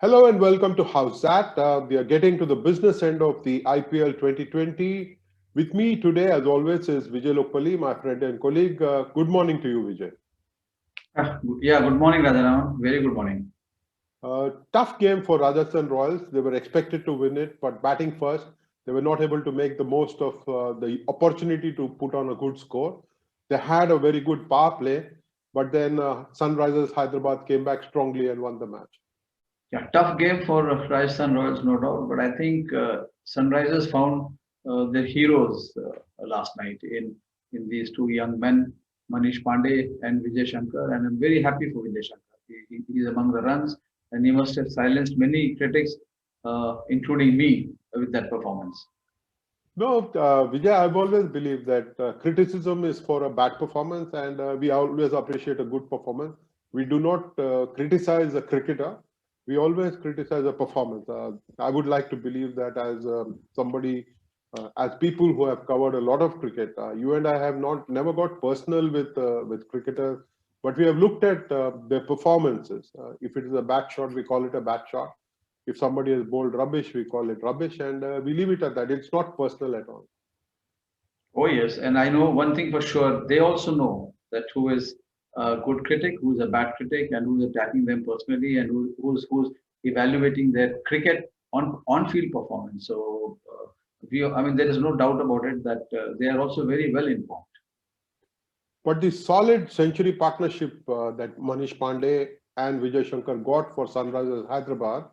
Hello and welcome to How's That? We are getting to the business end of the IPL 2020. With me today, as always, is Vijay Lokpally, my friend and colleague. Good morning to you, Vijay. Yeah, good morning, Rajaram. Very good morning. Tough game for Rajasthan Royals. They were expected to win it, but batting first, they were not able to make the most of the opportunity to put on a good score. They had a very good power play, but then Sunrisers Hyderabad came back strongly and won the match. Yeah, tough game for Rajasthan Royals, no doubt. But I think Sunrisers found their heroes last night in these two young men, Manish Pandey and Vijay Shankar. And I'm very happy for Vijay Shankar. He's among the runs, and he must have silenced many critics, including me, with that performance. No, Vijay, I've always believed that criticism is for a bad performance, and we always appreciate a good performance. We do not criticize a cricketer. We always criticize a performance. I would like to believe that as somebody, as people who have covered a lot of cricket, you and I have not never got personal with cricketers, but we have looked at their performances. If it is a bad shot, we call it a bad shot. If somebody has bowled rubbish, we call it rubbish, and we leave it at that. It's not personal at all. Oh, yes. And I know one thing for sure. They also know that who is a good critic, who's a bad critic, and who's attacking them personally, and who's evaluating their cricket on-field performance. So, I mean, there is no doubt about it that they are also very well informed. But the solid century partnership that Manish Pandey and Vijay Shankar got for Sunrisers Hyderabad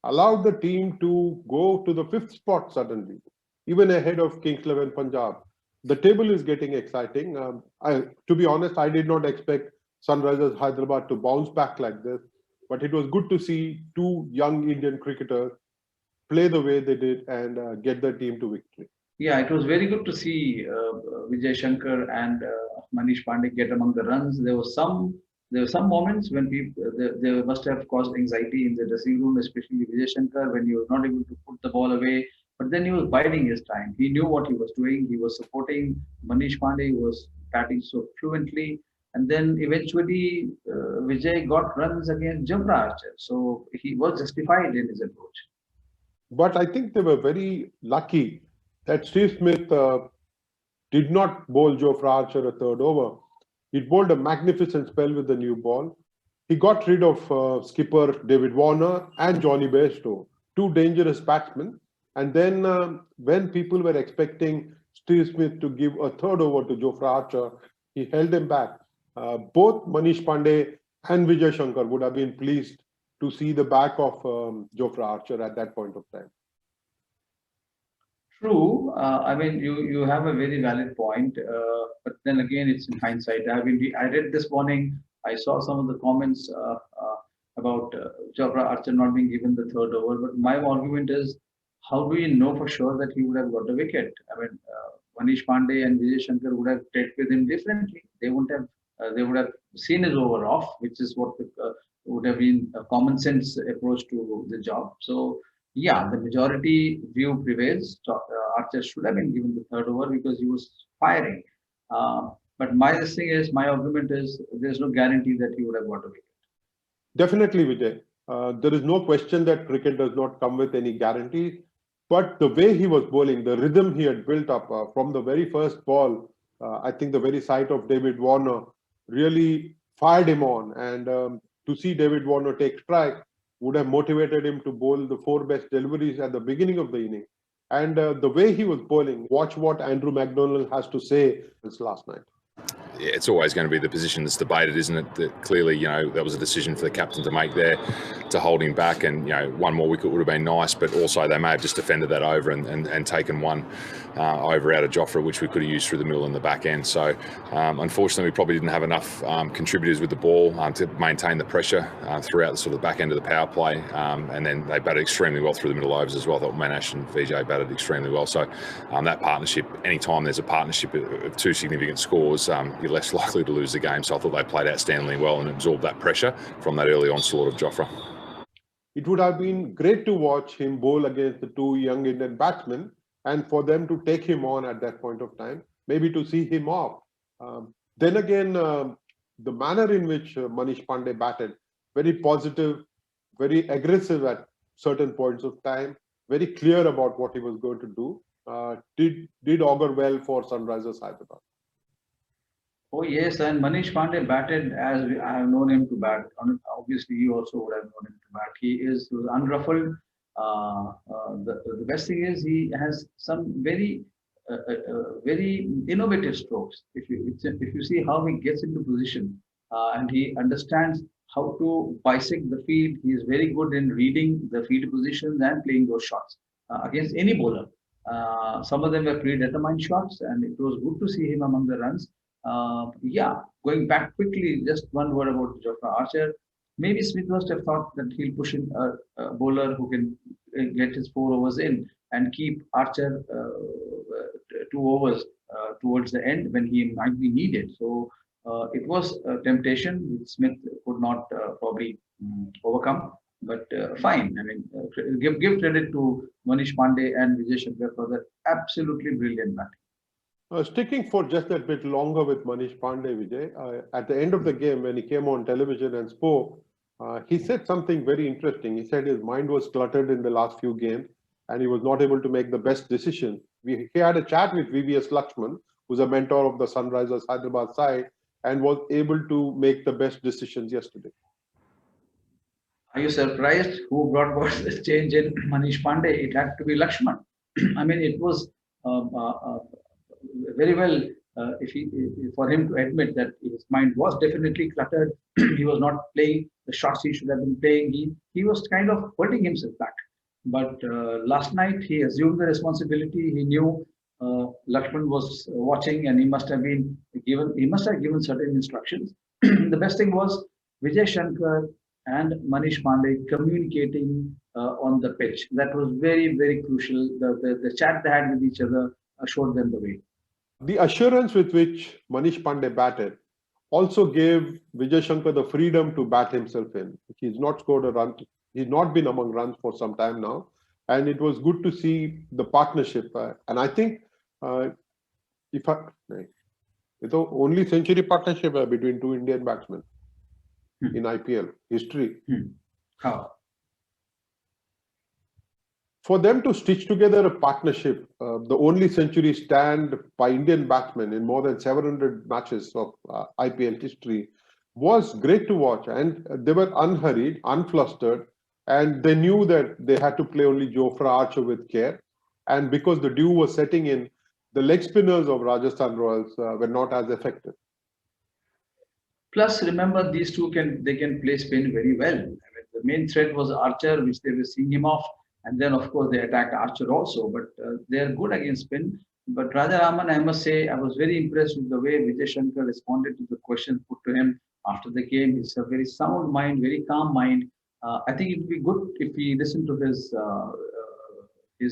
allowed the team to go to the fifth spot suddenly, even ahead of Kings XI Punjab. The table is getting exciting. To be honest, I did not expect Sunrisers Hyderabad to bounce back like this, but it was good to see two young Indian cricketers play the way they did and get the team to victory. Yeah, it was very good to see Vijay Shankar and Manish Pandey get among the runs. There were some moments when people they must have caused anxiety in the dressing room, especially Vijay Shankar when he was not able to put the ball away. But then he was biding his time. He knew what he was doing. He was supporting Manish Pandey, who was batting so fluently. And then eventually Vijay got runs against Jofra Archer. So he was justified in his approach. But I think they were very lucky that Steve Smith did not bowl Jofra Archer a third over. He bowled a magnificent spell with the new ball. He got rid of skipper David Warner and Johnny Bairstow, two dangerous batsmen. And then when people were expecting Steve Smith to give a third over to Jofra Archer, he held him back. Both Manish Pandey and Vijay Shankar would have been pleased to see the back of Jofra Archer at that point of time. True. I mean, you have a very valid point, but then again, it's in hindsight. I read this morning. I saw some of the comments about Jofra Archer not being given the third over. But my argument is, how do you know for sure that he would have got the wicket? I mean, Manish Pandey and Vijay Shankar would have dealt with him differently. They wouldn't have. They would have seen his over off, which is what would have been a common sense approach to the job. So yeah, the majority view prevails. Archer should have been given the third over because he was firing. But my argument is there's no guarantee that he would have got a wicket. Definitely, Vijay. There is no question that cricket does not come with any guarantee. But the way he was bowling, the rhythm he had built up from the very first ball, I think the very sight of David Warner really fired him on. And to see David Warner take strike would have motivated him to bowl the four best deliveries at the beginning of the inning. And the way he was bowling, watch what Andrew McDonald has to say this last night. it's always going to be the position that's debated, isn't it? That clearly, that was a decision for the captain to make there, to hold him back, and one more wicket would have been nice, but also they may have just defended that over and taken one over out of Jofra, which we could have used through the middle and the back end. So unfortunately, we probably didn't have enough contributors with the ball to maintain the pressure throughout the sort of back end of the power play, and then they batted extremely well through the middle overs as well. I thought Manash and Vijay batted extremely well. So that partnership, anytime there's a partnership of two significant scores, you're less likely to lose the game. So I thought they played outstandingly well and absorbed that pressure from that early onslaught of Jofra. It would have been great to watch him bowl against the two young Indian batsmen and for them to take him on at that point of time, maybe to see him off. Then again, the manner in which Manish Pandey batted, very positive, very aggressive at certain points of time, very clear about what he was going to do, did augur well for Sunrisers Hyderabad. Oh yes, and Manish Pandey batted as I have known him to bat. Obviously, you also would have known him to bat. He was unruffled. The best thing is he has some very innovative strokes. If you see how he gets into position and he understands how to bisect the field, he is very good in reading the field positions and playing those shots against any bowler. Some of them were predetermined shots, and it was good to see him among the runs. Going back quickly, just one word about Jofra Archer. Maybe Smith must have thought that he'll push in a bowler who can get his 4 overs in and keep Archer 2 overs towards the end when he might be needed. So it was a temptation which Smith could not probably overcome. But fine. I mean, give credit to Manish Pandey and Vijay Shankar for the absolutely brilliant batting. Sticking for just a bit longer with Manish Pandey, Vijay, at the end of the game when he came on television and spoke, he said something very interesting. He said his mind was cluttered in the last few games and he was not able to make the best decision. He had a chat with VVS Lakshman, who's a mentor of the Sunrisers Hyderabad side, and was able to make the best decisions yesterday. Are you surprised who brought about this change in Manish Pandey? It had to be Lakshman. I mean, it was very well for him to admit that his mind was definitely cluttered. He was not playing the shots he should have been playing. He was kind of hurting himself back. But last night he assumed the responsibility. He knew Lakshman was watching, and he must have given certain instructions. The best thing was Vijay Shankar and Manish Pandey communicating on the pitch. That was very, very crucial. The chat they had with each other showed them the way. The assurance with which Manish Pandey batted also gave Vijay Shankar the freedom to bat himself in. He's not scored a run. He's not been among runs for some time now. And it was good to see the partnership. And I think it's the only century partnership between two Indian batsmen in IPL history. How? For them to stitch together a partnership, the only century stand by Indian batsmen in more than 700 matches of IPL history, was great to watch. And they were unhurried, unflustered, and they knew that they had to play only Jofra Archer with care. And because the dew was setting in, the leg spinners of Rajasthan Royals were not as effective. Plus, remember, these two can play spin very well. I mean, the main threat was Archer, which they were seeing him off. And then, of course, they attacked Archer also. But they're good against spin. But Rajaraman, I must say, I was very impressed with the way Vijay Shankar responded to the questions put to him after the game. It's a very sound mind, very calm mind. I think it would be good if we listen to his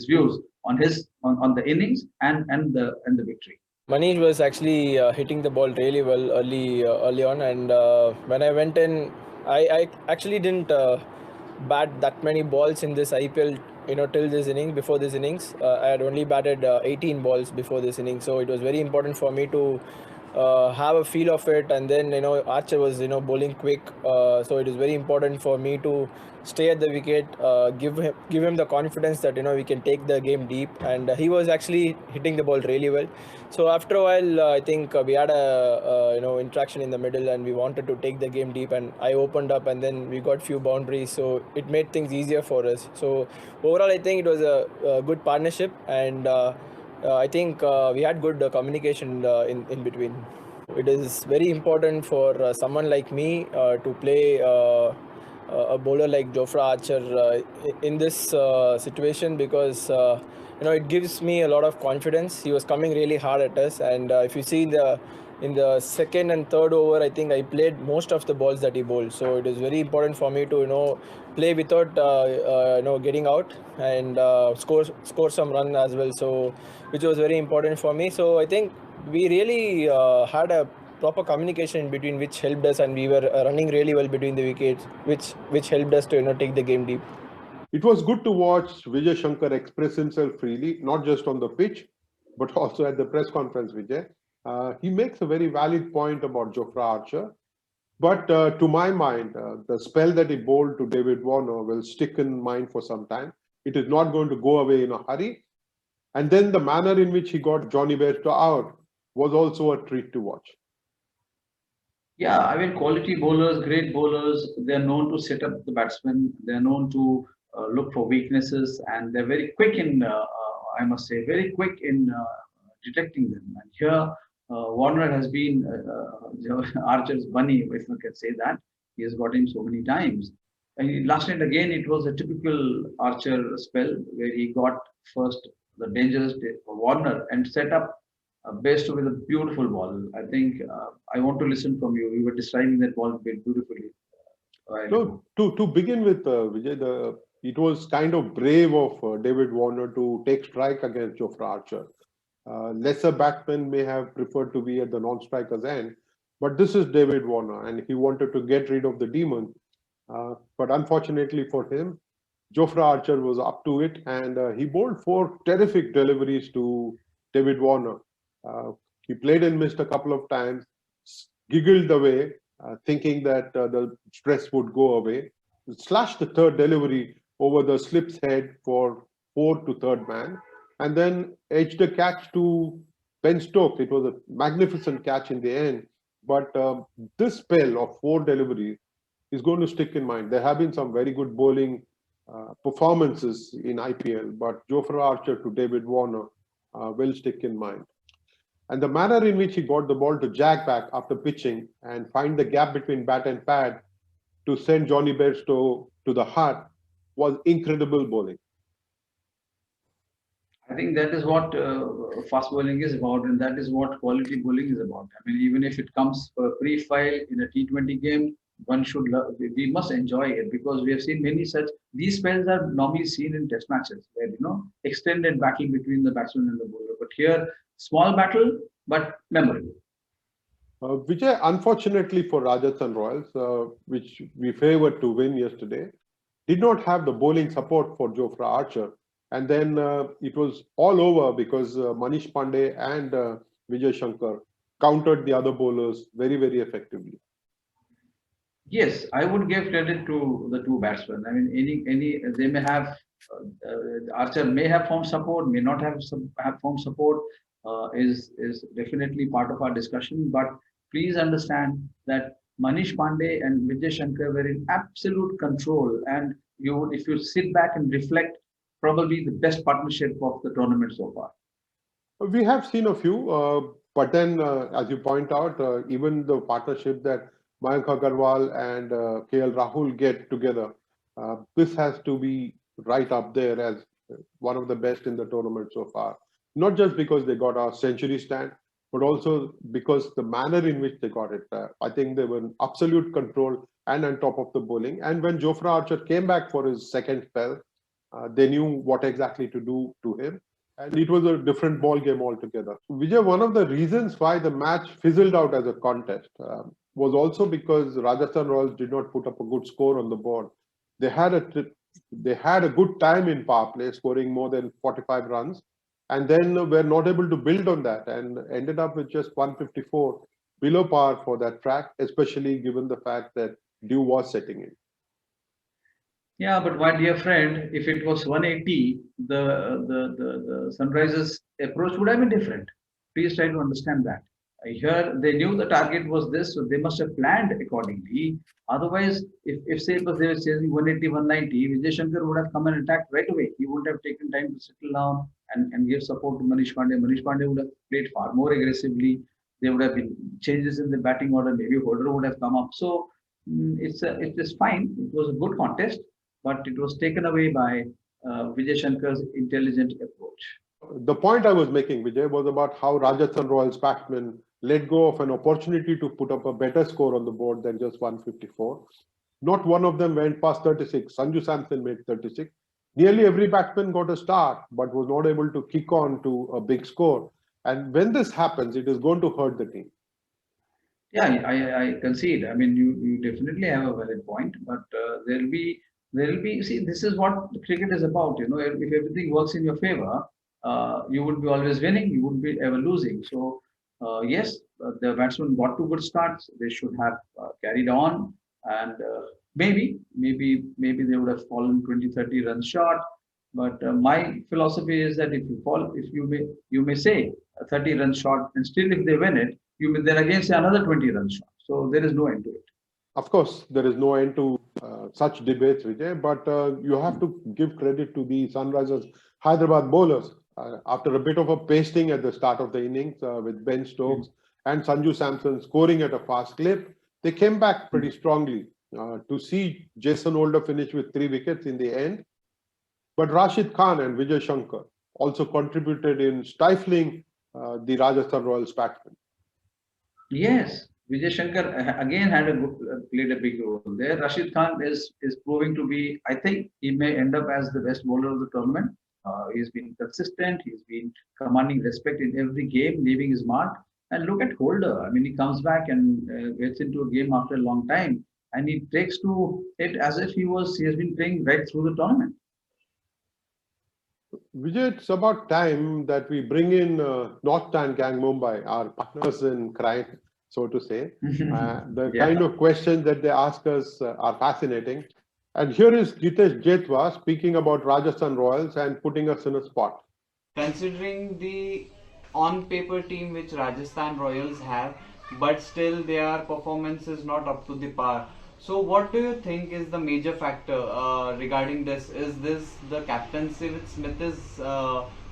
views on the innings and the victory. Manish was actually hitting the ball really well early on, and when I went in, I actually didn't bat that many balls in this IPL, till this innings. Before this innings, I had only batted 18 balls before this innings, so it was very important for me to have a feel of it. And then Archer was bowling quick, so it is very important for me to stay at the wicket, give him the confidence that we can take the game deep, and he was actually hitting the ball really well. So after a while, I think we had a interaction in the middle, and we wanted to take the game deep, and I opened up, and then we got few boundaries, so it made things easier for us. So overall, I think it was a good partnership, and I think we had good communication in between. it is very important for someone like me to play a bowler like Jofra Archer in this situation, because it gives me a lot of confidence. He was coming really hard at us, and if you see in the second and third over, I think I played most of the balls that he bowled. So it is very important for me to play without getting out, and score some run as well. So which was very important for me. So I think we really had a proper communication between, which helped us, and we were running really well between the wickets, which helped us to take the game deep. It was good to watch Vijay Shankar express himself freely, not just on the pitch, but also at the press conference, Vijay. He makes a very valid point about Jofra Archer. But to my mind, the spell that he bowled to David Warner will stick in mind for some time. It is not going to go away in a hurry. And then the manner in which he got Johnny Bairstow out was also a treat to watch. Yeah, I mean, quality bowlers, great bowlers, they're known to set up the batsmen. They're known to look for weaknesses, and they're very quick in, I must say, very quick in detecting them. And here, Warner has been Archer's bunny, if I can say that. He has got him so many times. And last night again, it was a typical Archer spell where he got first the dangerous Warner and set up Bairstow with a beautiful ball. I think I want to listen from you. We were describing that ball beautifully. No, to begin with, Vijay, it was kind of brave of David Warner to take strike against Jofra Archer. Lesser batsmen may have preferred to be at the non-striker's end, but this is David Warner, and he wanted to get rid of the demon. But unfortunately for him, Jofra Archer was up to it, and he bowled 4 terrific deliveries to David Warner. He played and missed a couple of times, giggled away, thinking that the stress would go away, slashed the third delivery over the slip's head for 4 to third man, and then edged a catch to Ben Stokes. It was a magnificent catch in the end, but this spell of 4 deliveries is going to stick in mind. There have been some very good bowling performances in IPL, but Jofra Archer to David Warner will stick in mind. And the manner in which he got the ball to jag back after pitching and find the gap between bat and pad to send Johnny Bairstow to the hut was incredible bowling. I think that is what fast bowling is about, and that is what quality bowling is about. I mean, even if it comes for a brief file in a T20 game, one should we must enjoy it, because we have seen many such. These spells are normally seen in test matches where extended battle between the batsman and the bowler. But here, small battle but memorable. Vijay, unfortunately for Rajasthan Royals, which we favored to win yesterday, did not have the bowling support for Jofra Archer. And then it was all over because Manish Pandey and Vijay Shankar countered the other bowlers very, very effectively. Yes, I would give credit to the 2 batsmen. I mean, they may have Archer may have form support, may not have form support. Is definitely part of our discussion. But please understand that Manish Pandey and Vijay Shankar were in absolute control, and if you sit back and reflect, probably the best partnership of the tournament so far. We have seen a few, but then, as you point out, even the partnership that Mayank Agarwal and KL Rahul get together, this has to be right up there as one of the best in the tournament so far. Not just because they got a century stand, but also because the manner in which they got it. I think they were in absolute control and on top of the bowling. And when Jofra Archer came back for his second spell, they knew what exactly to do to him. And it was a different ball game altogether. Vijay, one of the reasons why the match fizzled out as a contest was also because Rajasthan Royals did not put up a good score on the board. They had a good time in power play, scoring more than 45 runs. And then were not able to build on that and ended up with just 154 below par for that track, especially given the fact that dew was setting in. Yeah, but my dear friend, if it was 180, the Sunrisers approach would have been different. Please try to understand that. Here, they knew the target was this, so they must have planned accordingly. Otherwise, if say it was they were chasing 180, 190, Vijay Shankar would have come and attacked right away. He wouldn't have taken time to settle down and give support to Manish Pandey. Manish Pandey would have played far more aggressively. there would have been changes in the batting order. Maybe Holder would have come up. So it is fine. It was a good contest, but it was taken away by Vijay Shankar's intelligent approach. The point I was making, Vijay, was about how Rajasthan Royals batsmen let go of an opportunity to put up a better score on the board than just 154. Not one of them went past 36. Sanju Samson made 36. Nearly every batsman got a start, but was not able to kick on to a big score. And when this happens, it is going to hurt the team. Yeah, I concede. I mean, you definitely have a valid point, but there will be. See, this is what cricket is about. You know, if everything works in your favor, you would be always winning. You wouldn't be ever losing. So, yes, the batsmen got two good starts. They should have carried on, and maybe they would have fallen 20-30 runs short. But my philosophy is that if you may say 30 runs short, and still if they win it, you may then again say another 20 runs short. So there is no end to it. Of course, there is no end to such debates, Vijay, but you have to give credit to the Sunrisers Hyderabad bowlers. After a bit of a pasting at the start of the innings with Ben Stokes and Sanju Samson scoring at a fast clip, they came back pretty strongly. To see Jason Holder finish with 3 wickets in the end. But Rashid Khan and Vijay Shankar also contributed in stifling the Rajasthan Royals batsmen. Yes, Vijay Shankar again played a big role there. Rashid Khan is proving to be, I think he may end up as the best bowler of the tournament. He's been consistent. He's been commanding respect in every game, leaving his mark. And look at Holder. I mean, he comes back and gets into a game after a long time, and he takes to it as if he has been playing right through the tournament. Vijay, it's about time that we bring in North Stand Gang Mumbai, our partners in crime, so to say. The kind of questions that they ask us are fascinating. And here is Gitesh Jetwa speaking about Rajasthan Royals and putting us in a spot. Considering the on-paper team which Rajasthan Royals have, but still their performance is not up to the par. So what do you think is the major factor regarding this? Is this the captaincy which Smith is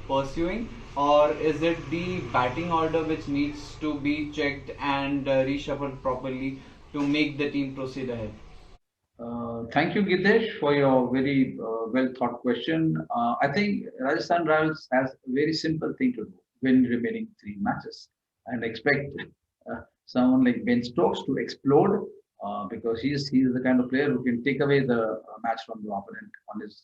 pursuing, or is it the batting order which needs to be checked and reshuffled properly to make the team proceed ahead? Thank you, Gitesh, for your very well thought question. I think Rajasthan Royals has a very simple thing to do: win remaining 3 matches, and expect someone like Ben Stokes to explode. Because he is the kind of player who can take away the match from the opponent on his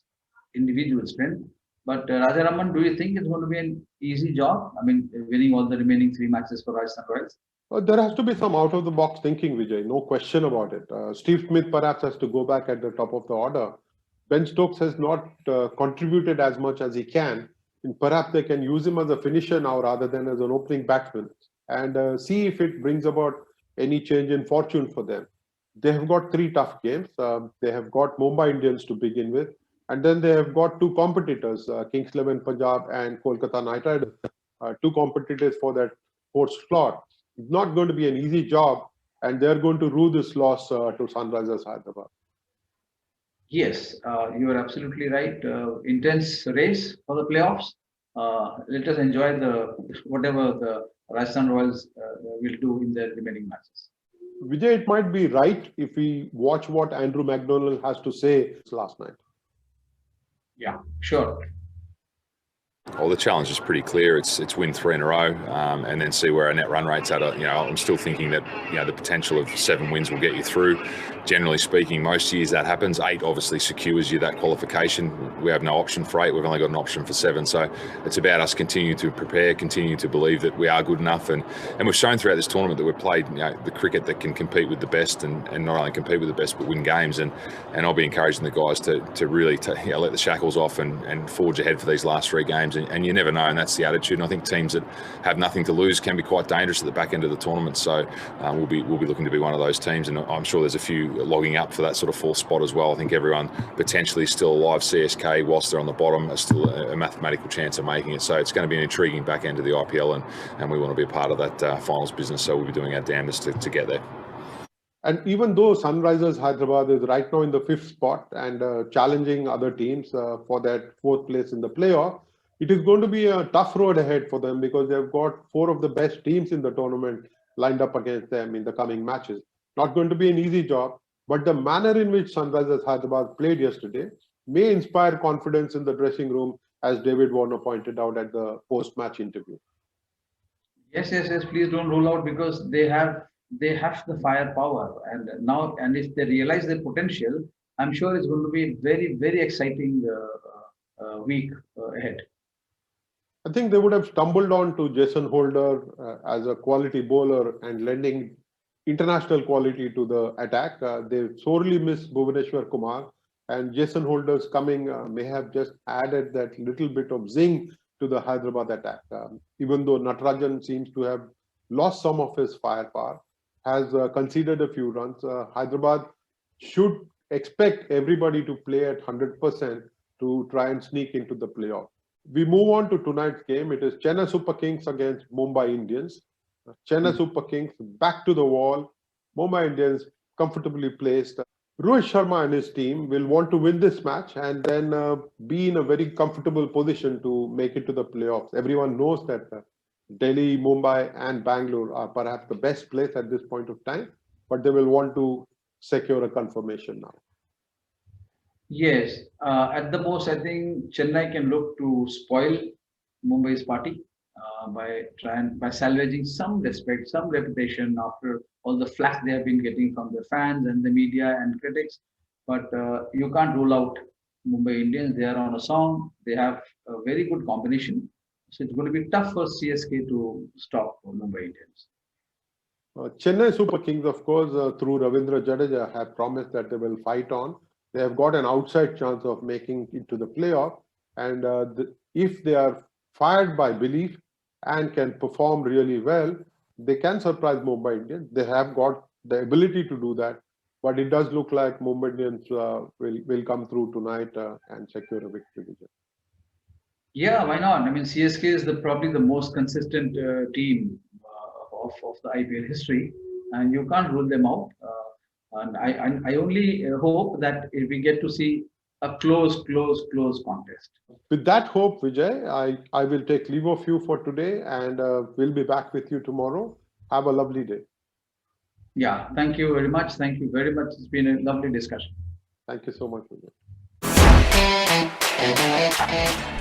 individual strength. But Rajaraman, do you think it's going to be an easy job? I mean, winning all the remaining 3 matches for Rajasthan Royals? There has to be some out-of-the-box thinking, Vijay. No question about it. Steve Smith perhaps has to go back at the top of the order. Ben Stokes has not contributed as much as he can. And perhaps they can use him as a finisher now rather than as an opening batsman, and see if it brings about any change in fortune for them. They have got 3 tough games. They have got Mumbai Indians to begin with. And then they have got 2 competitors, Kings XI Punjab and Kolkata Knight Riders, 2 competitors for that 4th slot. It's not going to be an easy job, and they're going to rue this loss to Sunrisers Hyderabad. Yes, you are absolutely right. Intense race for the playoffs. Let us enjoy whatever the Rajasthan Royals will do in their remaining matches. Vijay, it might be right if we watch what Andrew McDonald has to say last night. Yeah, sure. Well, the challenge is pretty clear. It's win 3 in a row, and then see where our net run rate's at. I'm still thinking that the potential of 7 wins will get you through. Generally speaking, most years that happens. 8 obviously secures you that qualification. We have no option for 8. We've only got an option for 7. So it's about us continuing to prepare, continuing to believe that we are good enough, and we've shown throughout this tournament that we've played the cricket that can compete with the best, and not only compete with the best but win games. And I'll be encouraging the guys to really let the shackles off and forge ahead for these last 3 games. And you never know, and that's the attitude. And I think teams that have nothing to lose can be quite dangerous at the back end of the tournament. So we'll be looking to be one of those teams, and I'm sure there's a few logging up for that sort of 4th spot as well. I think everyone potentially still alive. CSK, whilst they're on the bottom, are still a mathematical chance of making it. So it's going to be an intriguing back end of the IPL, and we want to be a part of that finals business. So we'll be doing our damnedest to get there. And even though Sunrisers Hyderabad is right now in the 5th spot and challenging other teams for that 4th place in the playoff, it is going to be a tough road ahead for them because they've got 4 of the best teams in the tournament lined up against them in the coming matches. Not going to be an easy job, but the manner in which Sunrisers Hyderabad played yesterday may inspire confidence in the dressing room, as David Warner pointed out at the post-match interview. Yes, yes, yes. Please don't rule out because they have the firepower, and if they realize their potential, I'm sure it's going to be very, very exciting week ahead. I think they would have stumbled on to Jason Holder as a quality bowler and lending international quality to the attack. They sorely miss Bhuvaneshwar Kumar, and Jason Holder's coming may have just added that little bit of zing to the Hyderabad attack. Even though Natarajan seems to have lost some of his firepower, has conceded a few runs, Hyderabad should expect everybody to play at 100% to try and sneak into the playoff. We move on to tonight's game. It is Chennai Super Kings against Mumbai Indians. Chennai Super Kings back to the wall. Mumbai Indians comfortably placed. Rohit Sharma and his team will want to win this match and then be in a very comfortable position to make it to the playoffs. Everyone knows that Delhi, Mumbai and Bangalore are perhaps the best place at this point of time, but they will want to secure a confirmation now. Yes, at the most, I think Chennai can look to spoil Mumbai's party by salvaging some respect, some reputation after all the flack they have been getting from the fans and the media and critics. But you can't rule out Mumbai Indians. They are on a song. They have a very good combination. So it's going to be tough for CSK to stop Mumbai Indians. Chennai Super Kings, of course, through Ravindra Jadeja, have promised that they will fight on. They have got an outside chance of making it to the playoff. And if they are fired by belief and can perform really well, they can surprise Mumbai Indians. They have got the ability to do that. But it does look like Mumbai Indians will come through tonight and secure a victory. Yeah, why not? I mean, CSK is probably the most consistent team of the IPL history, and you can't rule them out. And I only hope that if we get to see a close contest. With that hope, Vijay, I will take leave of you for today, and we'll be back with you tomorrow. Have a lovely day. Yeah, thank you very much. Thank you very much. It's been a lovely discussion. Thank you so much, Vijay. We'll be right back.